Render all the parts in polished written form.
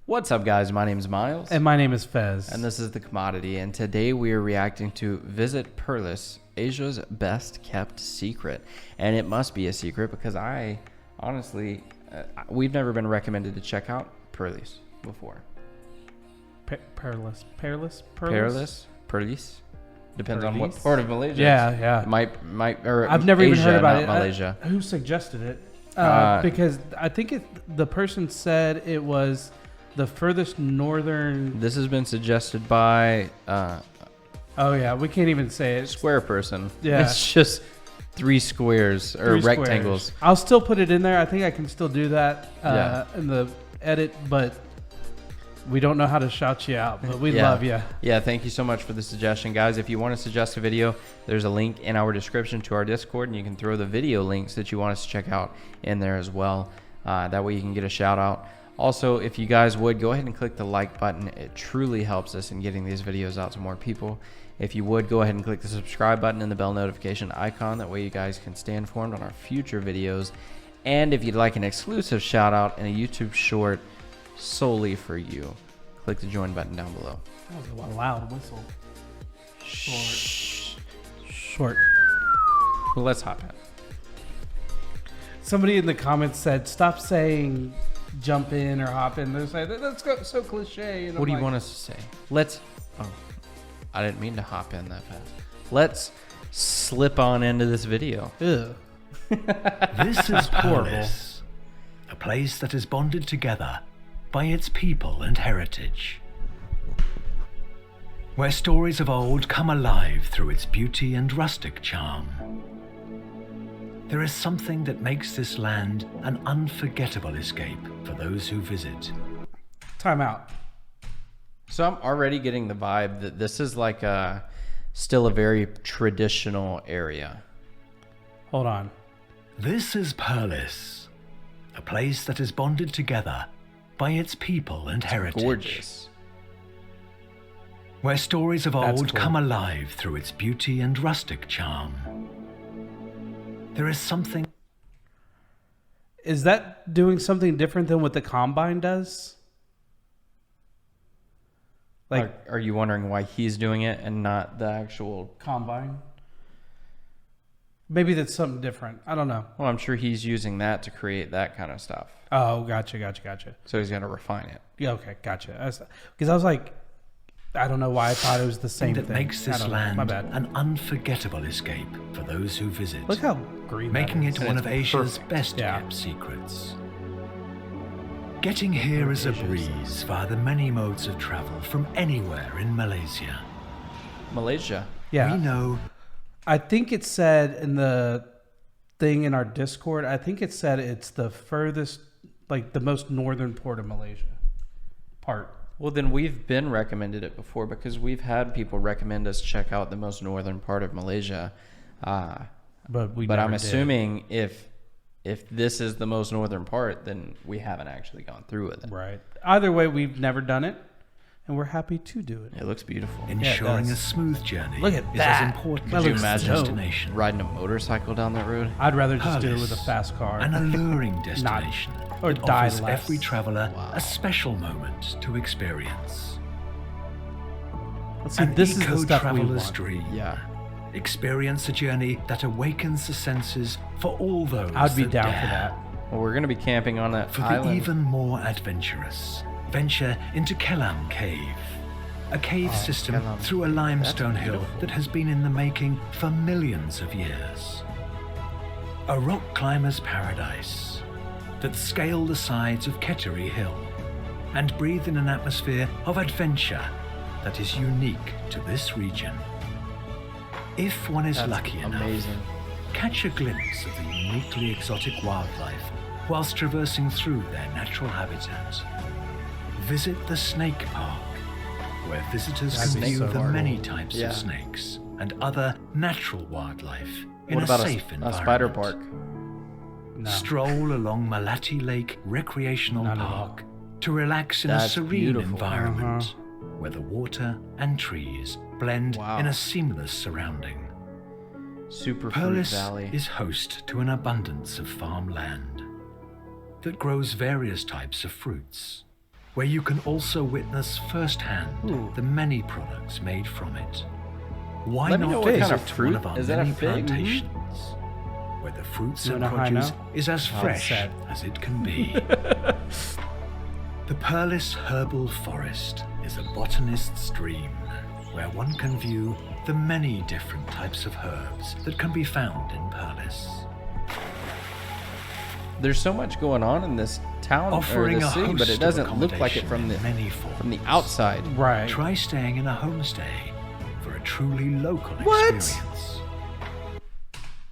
What's up, guys? My name is Miles. And my name is Fez. And this is The Commodity. And today we are reacting to Visit Perlis, Asia's best kept secret. And it must be a secret because I, honestly, we've never been recommended to check out Perlis before. Perlis. Depends on what part of Malaysia. Yeah. I've never Asia, even heard about it. Malaysia. Who suggested it? Because I think the person said it was the furthest northern. This has been suggested by. Oh yeah, we can't even say it. Square person. Yeah, it's just three squares or rectangles. I'll still put it in there. I think I can still do that in the edit, but we don't know how to shout you out. But we love you. Yeah, thank you so much for the suggestion, guys. If you want to suggest a video, there's a link in our description to our Discord, and you can throw the video links that you want us to check out in there as well. That way you can get a shout out. Also, if you guys would, go ahead and click the like button. It truly helps us in getting these videos out to more people. If you would, go ahead and click the subscribe button and the bell notification icon. That way you guys can stay informed on our future videos. And if you'd like an exclusive shout out and a YouTube short solely for you, click the join button down below. That was a loud whistle. Short. Well, let's hop in. Somebody in the comments said, stop saying jump in or hop in. They're saying, that's so cliche. What do you want us to say? Oh, I didn't mean to hop in that fast. Let's slip on into this video. Ew. This is Perlis, a place that is bonded together by its people and heritage, where stories of old come alive through its beauty and rustic charm. There is something that makes this land an unforgettable escape for those who visit. Time out. So I'm already getting the vibe that this is like still a very traditional area. Hold on. This is Perlis, a place that is bonded together by its people and heritage. Gorgeous. Where stories of old come alive through its beauty and rustic charm. There is something. Is that doing something different than what the Combine does? Like, are you wondering why he's doing it and not the actual Combine? Maybe that's something different. I don't know. Well, I'm sure he's using that to create that kind of stuff. Oh, gotcha. So he's going to refine it. Yeah, okay, gotcha. Because I was like, I don't know why I thought it was the same thing. That makes this land an unforgettable escape for those who visit. Look how green making that is. it one of Asia's best kept secrets. Getting here is a breeze via the many modes of travel from anywhere in Malaysia. Malaysia? Yeah. We know. I think it said in the thing in our Discord, I think it said it's the furthest, like the most northern port of Malaysia. Well, then we've been recommended it before because we've had people recommend us check out the most northern part of Malaysia. But I'm assuming if this is the most northern part, then we haven't actually gone through with it. Right. Either way, we've never done it, and we're happy to do it. It looks beautiful. Ensuring a smooth journey Look at is that. as important Could you as the imagine destination. riding a motorcycle down that road? I'd rather just do it with a fast car. An alluring destination or that die offers less. every traveler a special moment to experience. Let's see, this is the stuff we want. Dream. Yeah. Experience a journey that awakens the senses for all those I'd be that down dare. for that. Well, we're going to be camping on that For island. the even more adventurous, venture into Kelam Cave, a cave system Kelam. through a limestone That's hill beautiful. that has been in the making for millions of years. A rock climber's paradise that scale the sides of Ketteri Hill and breathe in an atmosphere of adventure that is unique to this region. If one is That's lucky enough, amazing. catch a glimpse of the uniquely exotic wildlife whilst traversing through their natural habitat. Visit the Snake Park, where visitors can view the many types of snakes and other natural wildlife in a safe environment. A spider park? No. Stroll along Malati Lake Recreational Park to relax in a serene environment where the water and trees blend in a seamless surrounding. Superfruit Perlis Valley is host to an abundance of farmland that grows various types of fruits, where you can also witness firsthand the many products made from it. Why Let me not know what kind of visit fruit? one of our Is that a many fig? plantations, where the fruits You and wanna high produce now? is as fresh sad. as it can be. The Perlis Herbal Forest is a botanist's dream, where one can view the many different types of herbs that can be found in Perlis. There's so much going on in this town or Offering the a city, but host it of doesn't look like it accommodation from the in many forms. from the outside. Right. Try staying in a homestay for a truly local What? experience.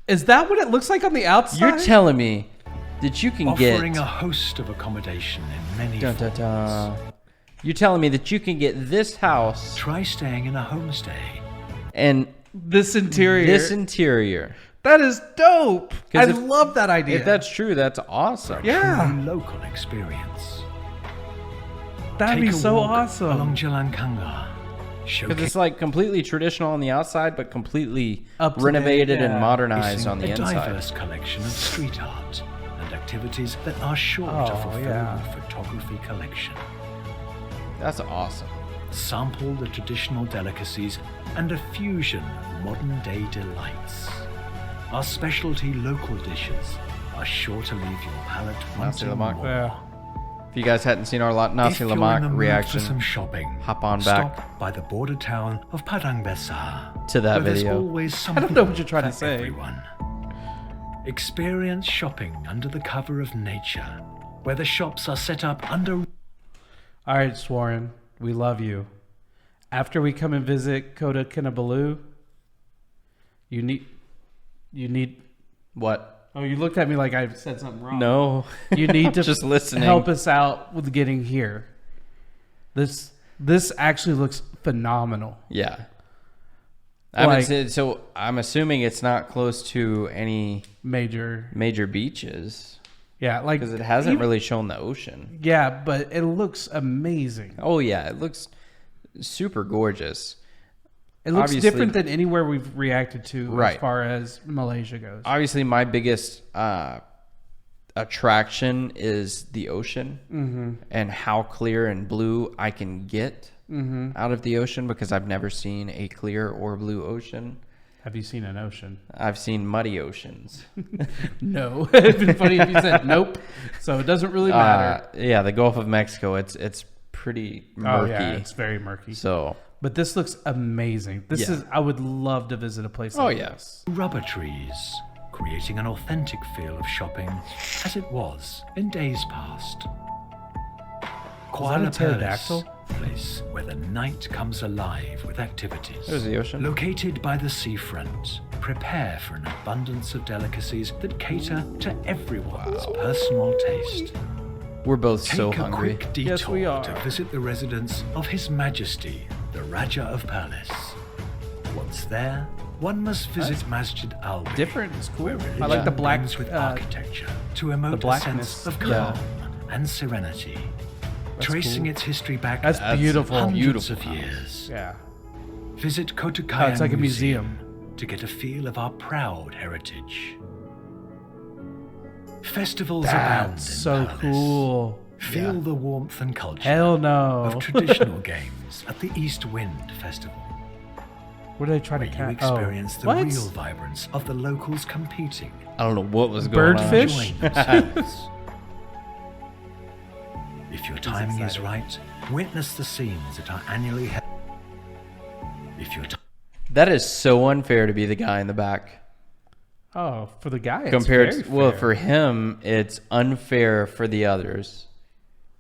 Is that what it looks like on the outside? You're telling me that you can Offering get a host of accommodation in many dun, dun, forms. dun. You're telling me that you can get this house Try staying in a homestay. and this interior. this interior. That is dope. I 'Cause if- love that idea. If that's true, that's awesome. Yeah. Truly local experience. That'd Take be a so walk awesome. along Jalan Kanga. Because it's like completely traditional on the outside, but completely Up to renovated date, and yeah. modernized on the a inside. diverse collection of street art and activities that are sure to Oh, fulfill yeah. your photography collection. That's awesome. Sample the traditional delicacies and a fusion of modern-day delights. Our specialty local dishes are sure to leave your palate Nasi wanting lemak. more. Yeah. If you guys hadn't seen our If Nasi you're in the Lemak mood reaction, for some shopping, hop on back stop by the border town of Padang Besar to that where video. There's always something know what you're trying to for say. Everyone. Experience shopping under the cover of nature, where the shops are set up under. All right, Swarren, we love you. After we come and visit Kota Kinabalu, you need. What? Oh, you looked at me like I said something wrong. No. You need to Just listening. help us out with getting here. This actually looks phenomenal. Yeah. I haven't Like- seen, so I'm assuming it's not close to any Major. major beaches Yeah, like because it hasn't even- really shown the ocean. Yeah, but it looks amazing. Oh yeah, it looks super gorgeous. It looks Obviously- different than anywhere we've reacted to Right. as far as Malaysia goes. Obviously, my biggest attraction is the ocean and how clear and blue I can get out of the ocean because I've never seen a clear or blue ocean. Have you seen an ocean? I've seen muddy oceans. No. It'd been funny if you said nope. So it doesn't really matter. Yeah, the Gulf of Mexico, it's pretty murky. Oh yeah, it's very murky. So, But this looks amazing. This Yeah. is. I would love to visit a place like this. Rubber trees, creating an authentic feel of shopping as it was in days past. Kuala a pterodactyl? Perlis, place where the night comes alive with activities. there's the ocean. Located by the seafront, prepare for an abundance of delicacies that cater to everyone's personal taste. We're both Take so a hungry. quick detour Yes, we are. to visit the residence of His Majesty, the Raja of Perlis. Once there, one must visit Masjid Al. Different. It's cool. Where I religion like the black. blends with architecture to emote a blackness. sense of Yeah. calm and serenity. Tracing cool. its history back That's beautiful. hundreds Beautiful of house. years. Yeah. Visit Kotukaya Oh, it's like a museum. to get a feel of our proud heritage. Festivals abound in That's so Perlis. cool. Feel the warmth and culture Hell no. of traditional games at the East Wind Festival, What are they trying where to you catch? experience the what? real vibrance of the locals competing. I don't know what was going Birdfish? on. Enjoying themselves. If your timing is right, witness the scenes that are annually held. If your That is so unfair to be the guy in the back. Oh, for the guy. It's Compared very to, well, fair. for him, it's unfair for the others.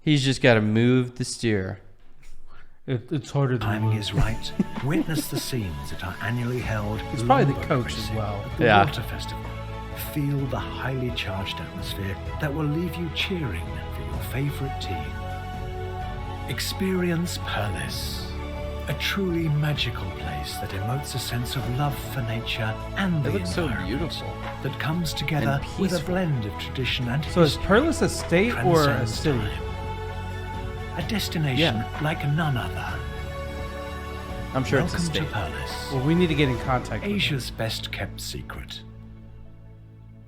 He's just got to move the steer. It's harder than timing move. is right, witness the scenes that are annually held. He's probably the Longboat coach as racing well. at the Yeah. Water Festival. Feel the highly charged atmosphere that will leave you cheering for your favorite team. Experience Perlis, a truly magical place that emotes a sense of love for nature and It the looks so environment beautiful. that comes together And with a peaceful. blend of tradition and So is history. Perlis a state or a Transcends city? time. A destination like none other. I'm sure Welcome it's a to state. Perlis, Well, we need to get in contact with him. Asia's best kept secret.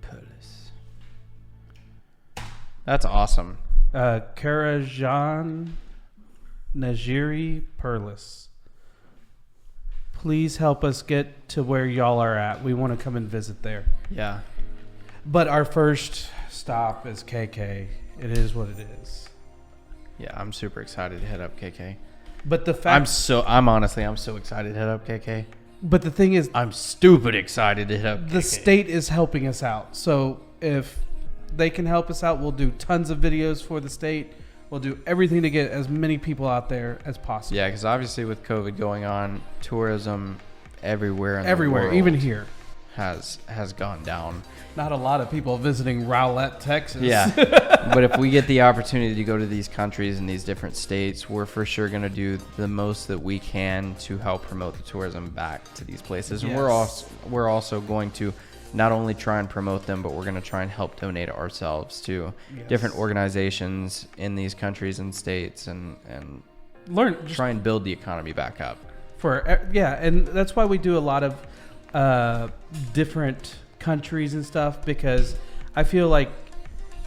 Perlis. That's awesome. Karajan Najiri Perlis. Please help us get to where y'all are at. We want to come and visit there. Yeah. But our first stop is KK. It is what it is. Yeah, I'm super excited to head up KK. But the fact I'm so excited to head up KK. But the thing is, I'm stupid excited to hit up KK. the state is helping us out. So if they can help us out, we'll do tons of videos for the state. We'll do everything to get as many people out there as possible. Yeah, because obviously with COVID going on, tourism everywhere in the world even here. has gone down. Not a lot of people visiting Rowlett, Texas. Yeah. But if we get the opportunity to go to these countries and these different states, we're for sure going to do the most that we can to help promote the tourism back to these places. And we're also going to not only try and promote them, but we're going to try and help donate ourselves to different organizations in these countries and states and try and build the economy back up. And that's why we do a lot of different countries and stuff, because I feel like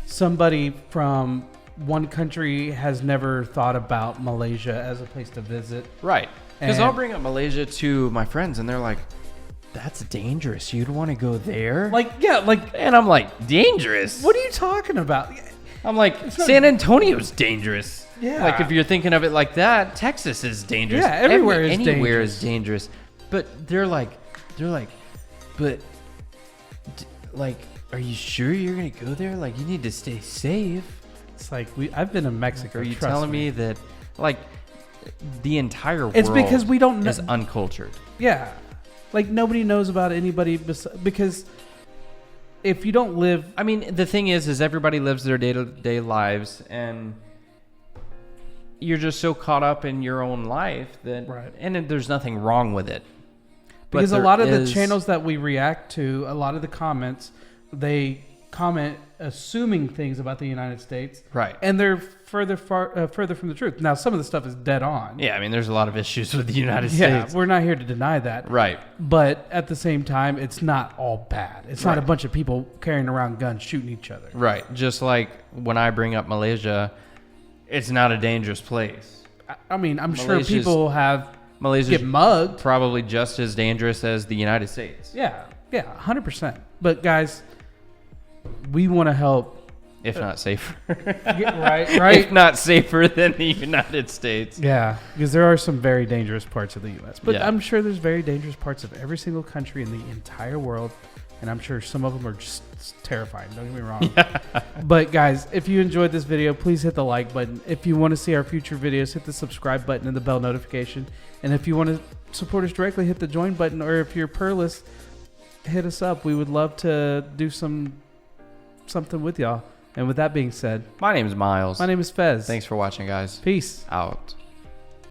somebody from one country has never thought about Malaysia as a place to visit. Right. Because I'll bring up Malaysia to my friends and they're like, that's dangerous. You'd want to go there? And I'm like, dangerous? What are you talking about? I'm like, San Antonio's dangerous. Yeah. Like, if you're thinking of it like that, Texas is dangerous. Yeah, anywhere is dangerous. But they're like, are you sure you're going to go there? Like, you need to stay safe. It's like, I've been in Mexico. Are you telling me that, like, the entire world it's because we don't know, is uncultured? Yeah. Like, nobody knows about anybody because if you don't live... I mean, the thing is everybody lives their day-to-day lives, and you're just so caught up in your own life that... Right. And there's nothing wrong with it. Because a lot of the channels that we react to, a lot of the comments, they comment assuming things about the United States. Right. And they're further from the truth. Now, some of the stuff is dead on. Yeah, I mean, there's a lot of issues with the United Yeah, States. we're not here to deny that. Right. But at the same time, it's not all bad. It's not a bunch of people carrying around guns shooting each other. Right. Just like when I bring up Malaysia, it's not a dangerous place. I mean, I'm sure people Malaysia's get mugged. Probably just as dangerous as the United States. Yeah, 100%. But guys, we want to help. If not safer. Right. If not safer than the United States. Yeah, because there are some very dangerous parts of the U.S. But Yeah. I'm sure there's very dangerous parts of every single country in the entire world. And I'm sure some of them are just terrifying. Don't get me wrong. But guys, if you enjoyed this video, please hit the like button. If you want to see our future videos, hit the subscribe button and the bell notification. And if you want to support us directly, hit the join button. Or if you're Perlis, hit us up. We would love to do something with y'all. And with that being said, My name is Miles. my name is Fez. Thanks for watching, guys. Peace. Out.